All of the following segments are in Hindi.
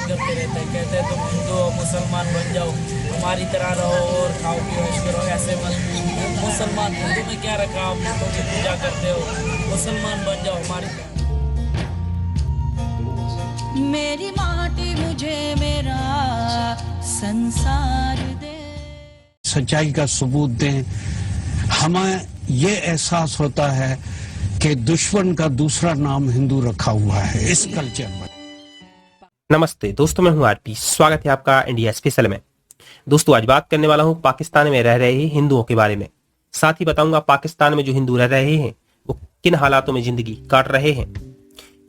करते रहते हैं, कहते हैं तुम हिंदू हो मुसलमान बन जाओ, हमारी तरह रहो और खाओ पियो ऐश करो, ऐसे मत। मुसलमान हिंदू में क्या रखा, आप हिंदू की पूजा करते हो, मुसलमान बन जाओ हमारी तरह। मेरी माटी मुझे मेरा संसार दे, सच्चाई का सबूत दें। हमें ये एहसास होता है कि दुश्मन का दूसरा नाम हिंदू रखा हुआ है इस कल्चर में। नमस्ते दोस्तों, मैं हूं आरपी। स्वागत है आपका इंडिया स्पेशल में। दोस्तों, आज बात करने वाला हूं पाकिस्तान में रह रहे हिंदुओं के बारे में। साथ ही बताऊंगा पाकिस्तान में जो हिंदू रह रहे हैं वो किन हालातों में जिंदगी काट रहे हैं,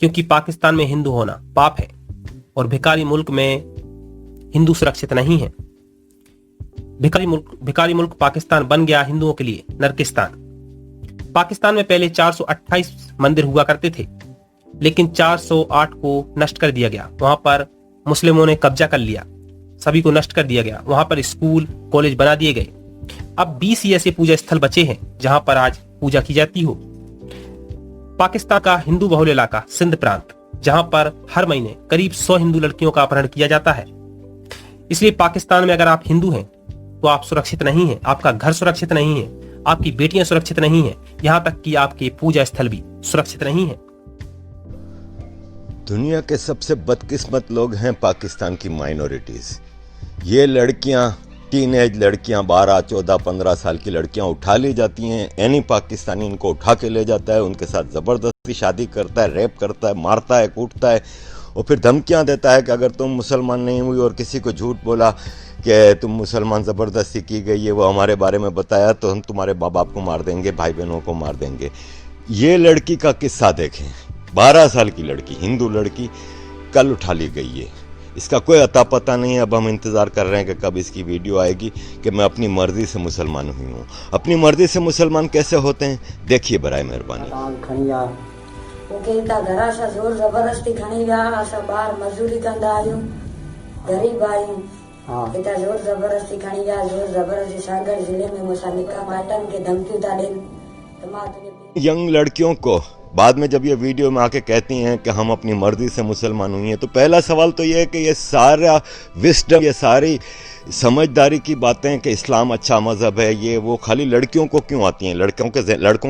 क्योंकि पाकिस्तान में हिंदू होना पाप है और भिखारी मुल्क में हिंदू सुरक्षित नहीं है। भिखारी मुल्क पाकिस्तान बन गया हिंदुओं के लिए नरकिस्तान। पाकिस्तान में पहले 428 मंदिर हुआ करते थे, लेकिन 408 को नष्ट कर दिया गया। वहां पर मुस्लिमों ने कब्जा कर लिया, सभी को नष्ट कर दिया गया। वहां पर स्कूल कॉलेज बना दिए गए। अब 20 ही ऐसे पूजा स्थल बचे हैं जहां पर आज पूजा की जाती हो। पाकिस्तान का हिंदू बहुल इलाका सिंध प्रांत, जहां पर हर महीने करीब 100 हिंदू लड़कियों का अपहरण किया जाता है। इसलिए पाकिस्तान में अगर आप हिंदू हैं तो आप सुरक्षित नहीं हैं, आपका घर सुरक्षित नहीं है, आपकी बेटियां सुरक्षित नहीं है, यहां तक कि आपके पूजा स्थल भी सुरक्षित नहीं है। दुनिया के सबसे बदकिस्मत लोग हैं पाकिस्तान की माइनॉरिटीज। ये लड़कियां, टीनेज लड़कियां, 12, 14, 15 साल की लड़कियां उठा ली जाती हैं। एनी पाकिस्तानी इनको उठा के ले जाता है, उनके साथ ज़बरदस्ती शादी करता है, रेप करता है, मारता है, कूटता है और फिर धमकियां देता है कि अगर तुम मुसलमान नहीं हुई और किसी को झूठ बोला कि तुम मुसलमान ज़बरदस्ती की गई है, वो हमारे बारे में बताया, तो हम तुम्हारे माँ बाप को मार देंगे, भाई बहनों को मार देंगे। ये लड़की का किस्सा देखें। 12 साल की लड़की, हिंदू लड़की, कल उठा ली गई है। इसका कोई अता पता नहीं है। अब हम इंतज़ार कर रहे हैं कि कब इसकी वीडियो आएगी कि मैं अपनी मर्ज़ी से मुसलमान हुई हूँ। अपनी मर्ज़ी से मुसलमान कैसे होते हैं, देखिए बराए मेहरबानी। जोर जबरदस्ती खणी विया, असां ॿार मज़दूरी कंदा आहियूं, ग़रीब आहियूं। हितां जोर जबरदस्ती खणी विया, जोर जबरदस्ती सागर जिले में मूंसां निकाह माइटनि खे धमकियूं था ॾियनि त मां तुंहिंजे यंग लड़कियों को बाद में जब ये वीडियो में आके कहती हैं कि हम अपनी मर्जी से मुसलमान हुई हैं, तो पहला सवाल तो ये है कि ये सारा विस्डम, ये सारी समझदारी की बातें कि इस्लाम अच्छा मज़हब है, ये वो खाली लड़कियों को क्यों आती हैं, लड़कों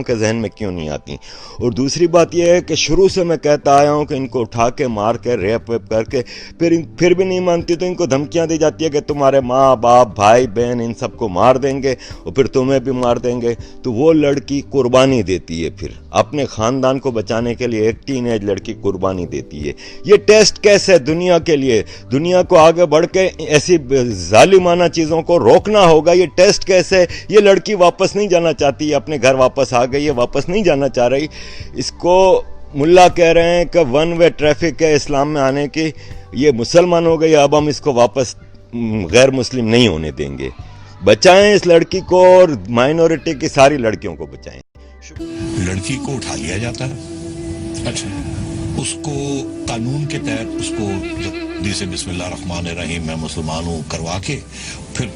के जहन में क्यों नहीं आती। और दूसरी बात ये है कि शुरू से मैं कहता आया हूँ कि इनको उठा के मार के रेप वेप करके फिर भी नहीं मानती, तो इनको धमकियाँ दी जाती है कि तुम्हारे माँ बाप भाई बहन इन सबको मार देंगे और फिर तुम्हें भी मार देंगे। तो वो लड़की कुर्बानी देती है, फिर अपने ख़ानदान को बचाने के लिए एक टीनेज लड़की कुर्बानी देती है। ये टेस्ट केस है दुनिया के लिए। दुनिया को आगे बढ़ के ऐसी जालिमाना चीज़ों को रोकना होगा। ये टेस्ट कैसे, ये लड़की वापस नहीं जाना चाहती, अपने घर वापस आ गई है, वापस नहीं जाना चाह रही। इसको मुल्ला कह रहे हैं कि 1 वे ट्रैफिक है इस्लाम में आने की। ये मुसलमान हो गई, अब हम इसको वापस गैर मुस्लिम नहीं होने देंगे। बचाएं इस लड़की को और माइनॉरिटी की सारी लड़कियों को बचाएं। लड़की को उठा लिया जाता है, अच्छा, उसको कानून के तहत उसको जैसे बिस्मिल्लाह रहमान रहीम मैं मुसलमान हूँ करवा के, फिर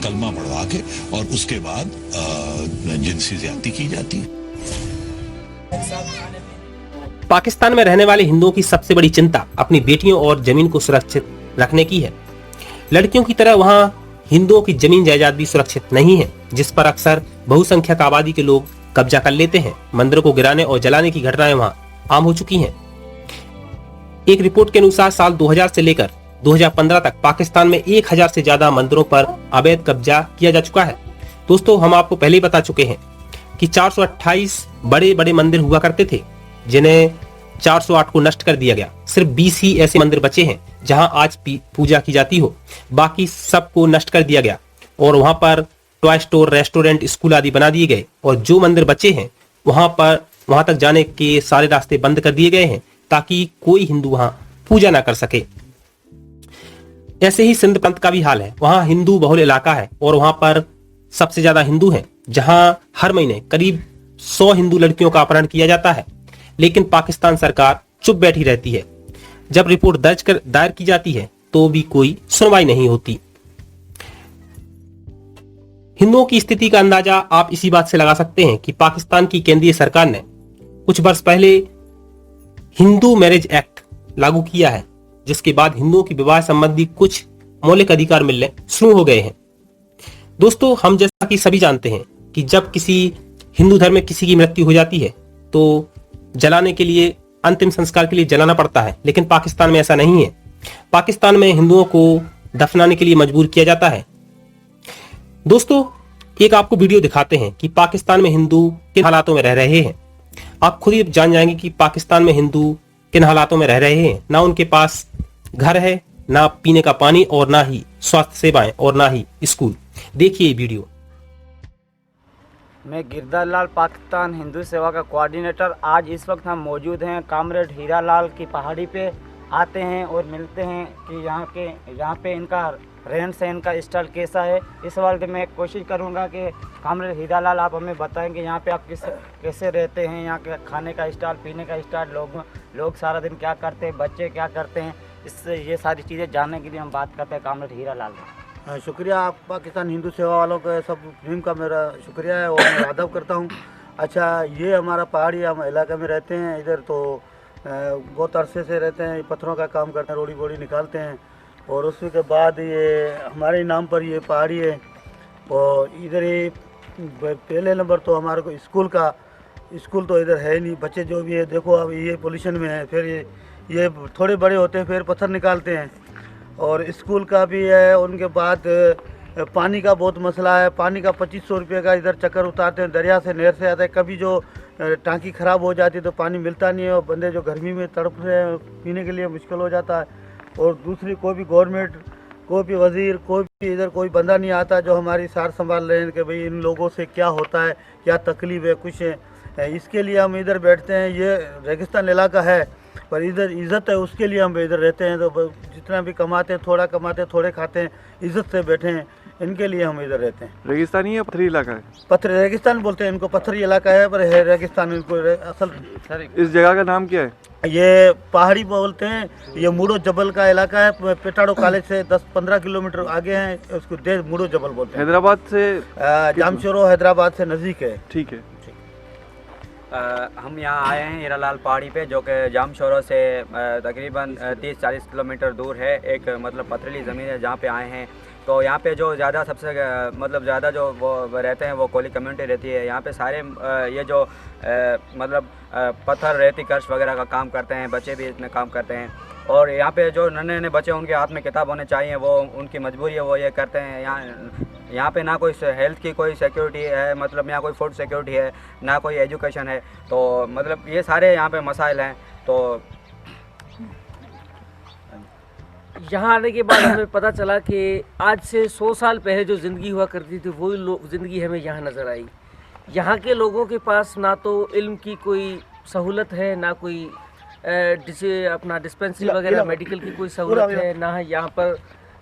कलमा पढ़वा के और उसके बाद जिनसी ज्यादती की जाती है। पाकिस्तान में रहने वाले हिंदुओं की सबसे बड़ी चिंता अपनी बेटियों और जमीन को सुरक्षित रखने की है। लड़कियों की तरह वहां हिंदुओं की जमीन जायदाद भी सुरक्षित नहीं है, जिस पर अक्सर बहुसंख्यक आबादी के लोग कब्जा कर लेते हैं। मंदिरों को गिराने और जलाने की घटनाएं वहां आम हो चुकी हैं। एक रिपोर्ट के अनुसार साल 2000 से लेकर 2015 तक पाकिस्तान में 1000 से ज्यादा मंदिरों पर अवैध कब्जा किया जा चुका है। दोस्तों, हम आपको पहले ही बता चुके हैं कि 428 बड़े बड़े मंदिर हुआ करते थे, जिन्हें 408 को नष्ट कर दिया गया। सिर्फ 20 ही ऐसे मंदिर बचे हैं जहां आज पूजा की जाती हो, बाकी सबको नष्ट कर दिया गया और वहां per toy store, restaurant, school आदि बना दिए गए। और जो मंदिर बचे हैं वहां तक जाने के सारे रास्ते बंद कर दिए गए हैं ताकि कोई हिंदू वहां पूजा ना कर सके। ऐसे ही सिंध प्रांत का भी हाल है। वहां हिंदू बहुल इलाका है और वहां पर सबसे ज्यादा हिंदू हैं, जहां हर महीने करीब 100 हिंदू लड़कियों का अपहरण किया जाता है। लेकिन पाकिस्तान सरकार चुप बैठी रहती है। जब रिपोर्ट दायर की जाती है तो भी कोई सुनवाई नहीं होती। हिंदुओं की स्थिति का अंदाजा आप इसी बात से लगा सकते हैं कि पाकिस्तान की केंद्रीय सरकार ने कुछ वर्ष पहले हिंदू मैरिज एक्ट लागू किया है, जिसके बाद हिंदुओं की विवाह संबंधी कुछ मौलिक अधिकार मिलने शुरू हो गए हैं। दोस्तों, हम जैसा कि सभी जानते हैं कि जब किसी हिंदू धर्म में किसी की मृत्यु हो जाती है तो जलाने के लिए, अंतिम संस्कार के लिए जलाना पड़ता है, लेकिन पाकिस्तान में ऐसा नहीं है। पाकिस्तान में हिंदुओं को दफनाने के लिए मजबूर किया जाता है। दोस्तों, एक आपको वीडियो दिखाते हैं कि पाकिस्तान में हिंदू किन हालातों में रह रहे हैं। आप खुद ही जान जाएंगे कि पाकिस्तान में हिंदू किन हालातों में रह रहे हैं। ना उनके पास घर है, ना पीने का पानी, और ना ही स्वास्थ्य सेवाएं, और ना ही स्कूल। देखिए ये वीडियो। मैं गिरधर लाल, पाकिस्तान हिंदू सेवा का कोऑर्डिनेटर। आज इस वक्त हम मौजूद हैं कामरेड हीरा लाल की पहाड़ी पे। आते हैं और मिलते हैं कि यहाँ पे इनका रहन सहन का स्टाइल कैसा है। इस सवाल पे मैं कोशिश करूँगा कि कामरेड हीरा लाल आप हमें बताएं कि यहाँ पे आप कैसे रहते हैं, यहाँ के खाने का स्टाइल, पीने का स्टाइल, लोग सारा दिन क्या करते हैं, बच्चे क्या करते हैं। इससे ये सारी चीज़ें जानने के लिए हम बात करते हैं कामरेड हीरा लाल में। शुक्रिया, आप पाकिस्तान हिंदू सेवा वालों का सब टीम का मेरा शुक्रिया है और मैं अदब करता हूँ। अच्छा, ये हमारा पहाड़ी हम इलाके में रहते हैं। इधर तो बहुत अरसे से रहते हैं, पत्थरों का काम करते हैं, रोड़ी बोड़ी निकालते हैं। और उसके बाद ये हमारे नाम पर ये पहाड़ी है। और इधर ये पहले नंबर तो हमारे को स्कूल तो इधर है नहीं। बच्चे जो भी है देखो अब ये पोल्यूशन में है। फिर ये थोड़े बड़े होते हैं फिर पत्थर निकालते हैं। और स्कूल का भी है। उनके बाद पानी का बहुत मसला है। पानी का 2500 रुपये का इधर चक्कर उतारते हैं, दरिया से, नहर से आता है। कभी जो टांकी ख़राब हो जाती है तो पानी मिलता नहीं है और बंदे जो गर्मी में तड़प रहे हैं पीने के लिए मुश्किल हो जाता है। और दूसरी कोई भी गवर्नमेंट, कोई भी वज़ीर, कोई भी इधर कोई बंदा नहीं आता जो हमारी सार संभाल रहे हैं कि भाई इन लोगों से क्या होता है, क्या तकलीफ़ है, कुछ है। इसके लिए हम इधर बैठते हैं। ये रेगिस्तान इलाका है पर इधर इज़्ज़त है, उसके लिए हम इधर रहते हैं। तो जितना भी कमाते हैं, थोड़ा कमाते हैं, थोड़े खाते हैं, इज़्ज़त से बैठे हैं। इनके लिए हम इधर रहते हैं। रेगिस्तानी या पथरी इलाका है? पत्थर रेगिस्तान बोलते हैं इनको, पत्थरी इलाका है पर है रेगिस्तान इनको असल। इस जगह का नाम क्या है? ये पहाड़ी बोलते हैं। ये मूडो जबल का इलाका है। पेटाड़ो कॉलेज से 10-15 किलोमीटर आगे है। उसको मूडो जबल बोलते हैं। हैदराबाद से जामशोरो हैदराबाद से नज़दीक है। ठीक है। हम यहाँ आए हैं हीरालाल पहाड़ी पे, जो कि जामशोरो से तकरीबन 30-40 किलोमीटर दूर है। एक मतलब पथरीली ज़मीन है जहाँ पे आए हैं। तो यहाँ पे जो ज़्यादा सबसे मतलब ज़्यादा जो वो रहते हैं वो कोली कम्युनिटी रहती है। यहाँ पे सारे ये जो मतलब पत्थर, रेती, कर्श वगैरह का काम करते हैं। बच्चे भी इसमें काम करते हैं। और यहाँ पे जो नन्हे बच्चे, उनके हाथ में किताब होने चाहिए, वो उनकी मजबूरी है, वो ये करते हैं। यहाँ पे ना कोई हेल्थ की कोई सिक्योरिटी है, मतलब यहाँ कोई फूड सिक्योरिटी है, ना कोई एजुकेशन है। तो मतलब ये सारे यहाँ पे मसाइल हैं। तो यहाँ आने के बाद हमें पता चला कि आज से 100 साल पहले जो ज़िंदगी हुआ करती थी वही ज़िंदगी हमें यहाँ नज़र आई। यहाँ के लोगों के पास ना तो इल्म की कोई सहूलत है, ना कोई अपना डिस्पेंसरी वगैरह मेडिकल की कोई सहूलत है, ना यहाँ पर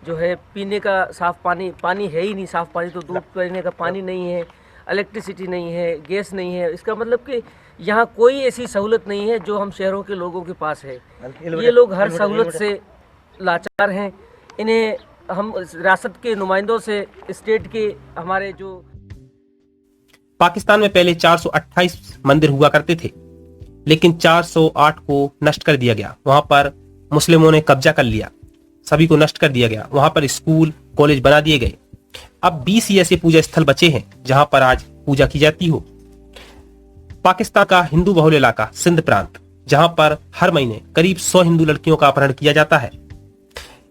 जो है पीने का साफ़ पानी है ही नहीं। साफ़ पानी तो दूध पीने का पानी नहीं है, इलेक्ट्रिसिटी नहीं है, गैस नहीं है। इसका मतलब कि यहाँ कोई ऐसी सहूलत नहीं है जो हम शहरों के लोगों के पास है। ये लोग हर सहूलत से लाचार हैं। इन्हें हम रियासत के नुमाइंदों से, स्टेट के हमारे जो पाकिस्तान में पहले 428 मंदिर हुआ करते थे, लेकिन 408 को नष्ट कर दिया गया। वहां पर मुस्लिमों ने कब्जा कर लिया, सभी को नष्ट कर दिया गया। वहां पर स्कूल, कॉलेज बना दिए गए। अब 20 ही ऐसे पूजा स्थल बचे हैं जहां पर आज पूजा की जाती हो। पाकिस्तान का हिंदू बहुल इलाका सिंध प्रांत, जहां पर हर महीने करीब 100 हिंदू लड़कियों का अपहरण किया जाता है।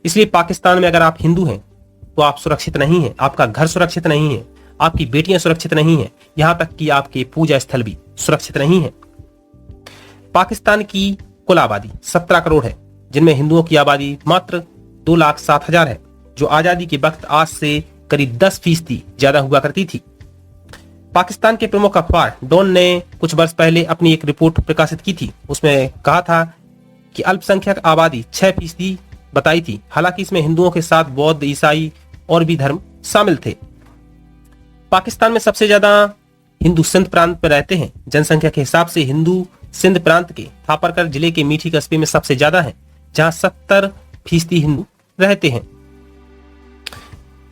इसलिए पाकिस्तान में अगर आप हिंदू हैं तो आप सुरक्षित नहीं हैं, आपका घर सुरक्षित नहीं है, आपकी बेटियां सुरक्षित नहीं हैं, यहां तक कि आपके पूजा स्थल भी सुरक्षित नहीं है। पाकिस्तान की कुल आबादी 17 करोड़ है, जिनमें हिंदुओं की आबादी मात्र 2,07,000 है, जो आजादी के वक्त आज से करीब 10% ज्यादा हुआ करती थी। पाकिस्तान के प्रमुख अखबार डॉन ने कुछ वर्ष पहले अपनी एक रिपोर्ट प्रकाशित की थी। उसमें कहा था कि अल्पसंख्यक आबादी 6% बताई थी। हालांकि इसमें हिंदुओं के साथ बौद्ध, ईसाई और भी धर्म शामिल थे। पाकिस्तान में सबसे ज्यादा हिंदू सिंध प्रांत में रहते हैं। जनसंख्या के हिसाब से हिंदू सिंध प्रांत के थापरकर जिले के मीठी कस्बे में सबसे ज्यादा हैं, जहां 70% हिंदू रहते हैं।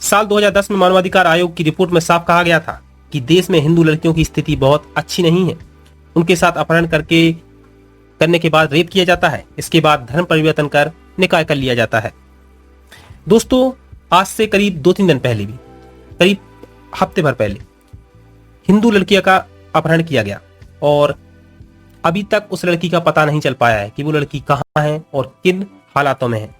साल 2010 में मानवाधिकार आयोग की रिपोर्ट में साफ कहा गया था कि देश में हिंदू लड़कियों की स्थिति बहुत अच्छी नहीं है। उनके साथ अपहरण करने के बाद रेप किया जाता है। इसके बाद धर्म परिवर्तन कर निकाह कर लिया जाता है। दोस्तों, आज से करीब 2-3 दिन पहले भी, करीब हफ्ते भर पहले हिंदू लड़कियों का अपहरण किया गया और अभी तक उस लड़की का पता नहीं चल पाया है कि वो लड़की कहां है और किन हालातों में है।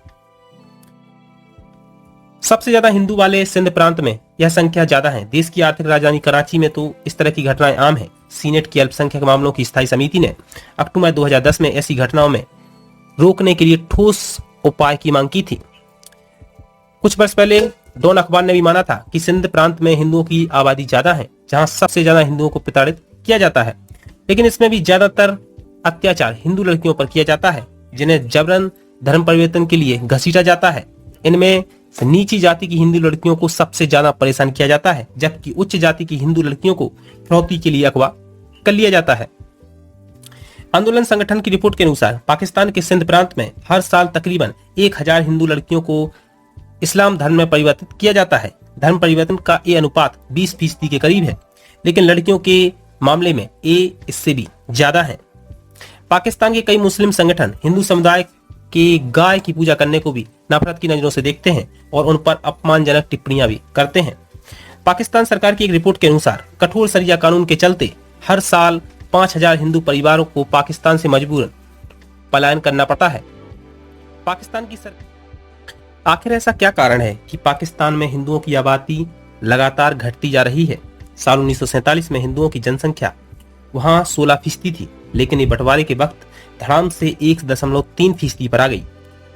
सबसे ज्यादा हिंदू वाले सिंध प्रांत में यह संख्या ज्यादा है। देश की आर्थिक राजधानी कराची में तो इस तरह की घटनाएं आम है। सीनेट की अल्पसंख्यक मामलों की स्थायी समिति ने अक्टूबर 2010 में ऐसी घटनाओं में रोकने के लिए ठोस उपाय की मांग की थी। कुछ वर्ष पहले डॉन अखबार ने भी माना था कि सिंध प्रांत में हिंदुओं की आबादी ज्यादा है, जहां सबसे ज्यादा हिंदुओं को प्रताड़ित किया जाता है, लेकिन इसमें भी ज्यादातर अत्याचार हिंदू लड़कियों पर किया जाता है, जिन्हें जबरन धर्म परिवर्तन के लिए घसीटा जाता है। इनमें नीची जाति की हिंदू लड़कियों को सबसे ज्यादा परेशान किया जाता है, जबकि उच्च जाति की हिंदू लड़कियों को फिरौती के लिए अगवा कर लिया जाता है। आंदोलन संगठन की रिपोर्ट के अनुसार पाकिस्तान के सिंध प्रांत में हर साल तकरीबन 1000 हिंदू लड़कियों को इस्लाम धर्म में परिवर्तित किया जाता है। धर्म परिवर्तन का ये अनुपात 20% के करीब है, लेकिन लड़कियों के मामले में ये इससे भी ज्यादा है। पाकिस्तान के कई मुस्लिम संगठन हिंदू समुदाय के गाय की पूजा करने को भी नफरत की नजरों से देखते हैं और उन पर अपमानजनक टिप्पणियां भी करते हैं। पाकिस्तान सरकार की एक रिपोर्ट के अनुसार कठोर शरिया कानून के चलते हर साल 5000 हिंदू परिवारों को पाकिस्तान से मजबूरन पलायन करना पड़ता है। पाकिस्तान की सरकार, आखिर ऐसा क्या कारण है कि पाकिस्तान में हिंदुओं की आबादी लगातार घटती जा रही है? साल 1947 में हिंदुओं की जनसंख्या वहां 16% थी, लेकिन ये बंटवारे के वक्त धड़ाम से 1.3% पर आ गई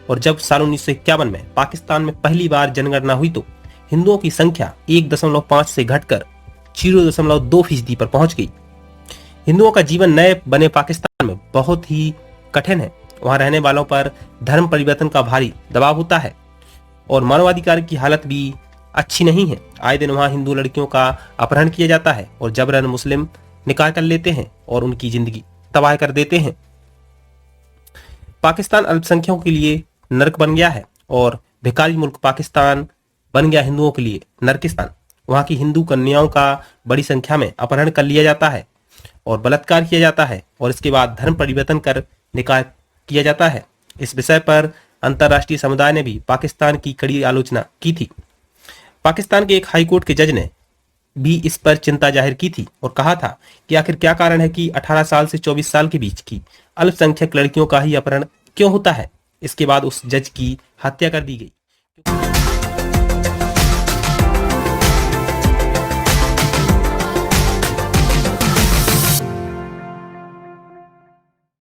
और जब साल 1951 में पाकिस्तान में पहली बार जनगणना हुई तो हिंदुओं की संख्या 1.5 से घटकर 0.2% पर पहुंच गई। हिंदुओं का जीवन नए बने पाकिस्तान में बहुत ही कठिन है। वहां रहने वालों पर धर्म परिवर्तन का भारी दबाव होता है और मानवाधिकार की हालत भी अच्छी नहीं है। आए दिन वहां हिंदू लड़कियों का अपहरण किया जाता है और जबरन मुस्लिम निकाह कर लेते हैं और उनकी जिंदगी तबाह कर देते हैं। पाकिस्तान अल्पसंख्यकों के लिए नरक बन गया है और भिखारी मुल्क पाकिस्तान बन गया हिंदुओं के लिए नरकिस्तान। वहां की हिंदू कन्याओं का बड़ी संख्या में अपहरण कर लिया जाता है और बलात्कार किया जाता है और इसके बाद धर्म परिवर्तन कर निकाह किया जाता है। इस विषय पर अंतर्राष्ट्रीय समुदाय ने भी पाकिस्तान की कड़ी आलोचना की थी। पाकिस्तान के एक हाई कोर्ट के जज ने भी इस पर चिंता जाहिर की थी और कहा था कि आखिर क्या कारण है कि 18 साल से 24 साल के बीच की अल्पसंख्यक लड़कियों का ही अपहरण क्यों होता है। इसके बाद उस जज की हत्या कर दी गई।